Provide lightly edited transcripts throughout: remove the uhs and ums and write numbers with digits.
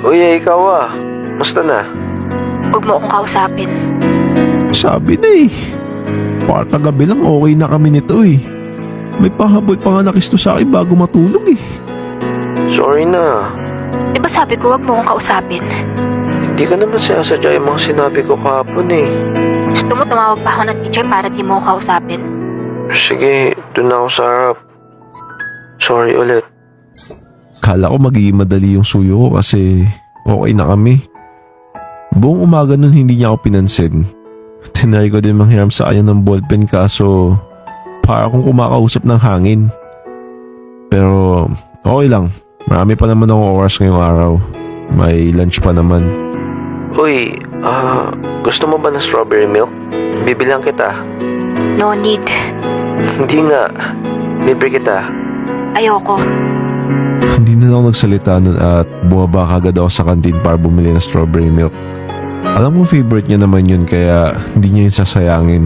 Uy, ikaw Musta na? Huwag mo akong kausapin. Sabi na eh. Para kagabi lang okay na kami nito eh. May pahabol pa nga nakisto sa akin bago matulog eh. Sorry na. Diba sabi ko huwag mo akong kausapin? Hindi ka naman sinasadya yung mga sinabi ko kahapon eh. Gusto mo tumawag pa ako ng teacher para di mo ako kausapin? Sige, doon na ako sa harap. Sorry ulit. Kala ko magiging madali yung suyo ko kasi okay na kami. Buong umaga nun hindi niya ako pinansin. Tinry ko din manghiram sa kanya ng ballpen kaso para akong kumakausap ng hangin. Pero okay lang. Marami pa naman akong oras ngayong araw. May lunch pa naman. Uy, gusto mo ba ng strawberry milk? Bibilang kita. No need. Hindi nga. Libre kita. Ayoko. Hindi na lang ako nagsalita nun at bumaba kagad ako sa kantin para bumili ng strawberry milk. Alam mo favorite niya naman yun kaya hindi niya yun sasayangin.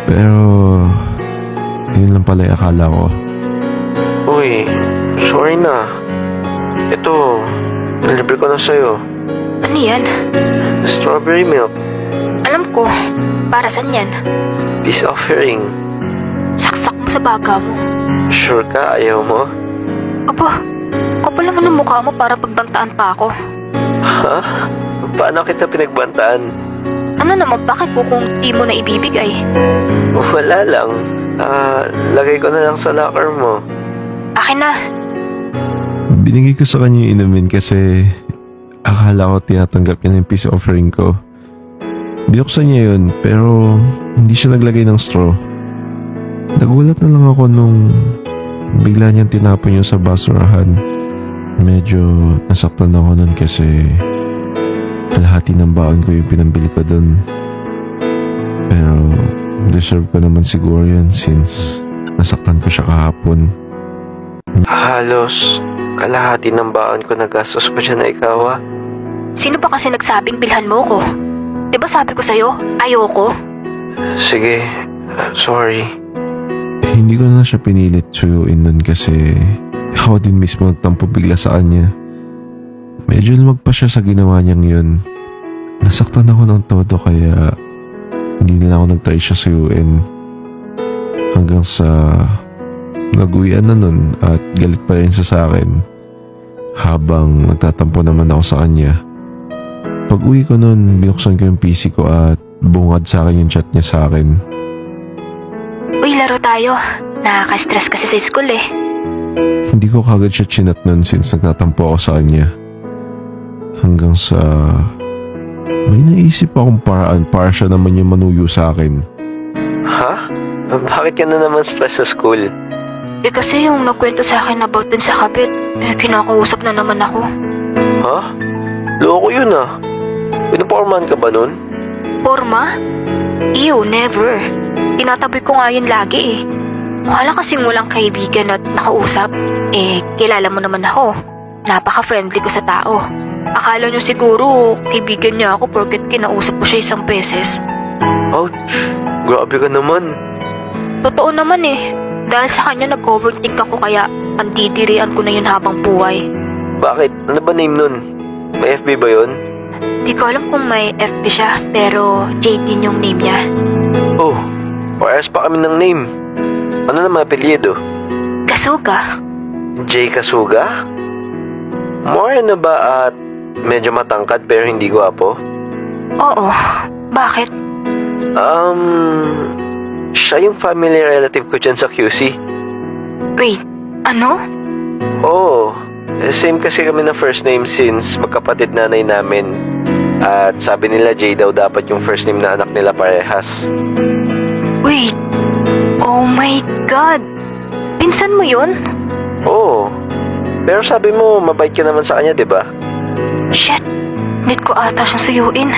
Pero yun lang pala yung akala ko. Uy, sorry na. Ito, nalibre ko na sa'yo. Ano yan? Strawberry milk. Alam ko. Para saan yan? Peace offering. Saksak mo sa baga mo. Sure ka? Ayaw mo? Aba, kapal naman ang mukha mo para pagbantaan pa ako. Ha? Paano kita pinagbantaan? Ano naman bakit ko kung di mo na ibibigay? Wala lang. Lagay ko na lang sa locker mo. Akin na. Binigay ko sa kanya yung inumin kasi akala ko tinatanggap niya yung peace offering ko. Binuksan niya yun pero hindi siya naglagay ng straw. Nagulat na lang ako nung bigla niyang tinapon yun sa basurahan. Medyo nasaktan ako nun kasi kalahati ng baon ko yung pinambili ko dun. Pero deserve ko naman siguro yan since nasaktan ko siya kahapon. Halos kalahati ng baon ko nagastos pa dyan na ikaw Sino ba kasi nagsabing bilhan mo ko? Diba sabi ko sa'yo, ayoko? Sige, sorry. Hindi ko na siya pinilit suyuin nun kasi ako din mismo nagtampo bigla sa kanya. Medyo lumag pa siya sa ginawa niyang yun. Nasaktan ako ng todo kaya hindi na ako nagtry siya suyuin. Hanggang sa nag-uwian na nun at galit pa rin siya sa akin habang nagtatampo naman ako sa kanya. Pag uwi ko nun, binuksan ko yung PC ko at bungad sa akin yung chat niya sa akin. Uy, laro tayo. Nakaka-stress kasi sa school eh. Hindi ko kagad siya chinat nun since nagtatampo ako sa kanya. Hanggang sa may naisip akong paraan para siya naman yung manuyo sa akin. Ha? Bakit ka na naman stress sa school? Eh kasi yung nagkwento sa akin about dun sa kabit, kinakausap na naman ako. Ha? Loko yun Pinupormahan ka ba nun? Porma? Ew, never. Tinatabi ko nga yun lagi eh. Mukha lang kasing walang kaibigan at makausap. Kilala mo naman ako. Napaka-friendly ko sa tao. Akala nyo siguro kaibigan niya ako porket kinausap ko siya isang beses. Ouch! Grabe ka naman. Totoo naman eh. Dahil sa kanya nag-overthink ako kaya andidirian ko na yun habang buhay. Bakit? Ano ba name nun? May FB ba yun? Di ko alam kung may FB siya pero Jade din yung name niya. Oh, parehas pa kami ng name. Ano naman apelyido? Kasuga. Jay Kasuga? More na ba at medyo matangkad pero hindi gwapo? Oo. Bakit? Siya yung family relative ko dyan sa QC. Wait, ano? Oo. Same kasi kami na first name since magkapatid nanay namin. At sabi nila Jay daw dapat yung first name na anak nila parehas. Wait. Oh my God. Pinsan mo yun? Oo. Pero sabi mo mabait ka naman sa kanya, 'di ba? Shit. Need ko ata siyang suyuin.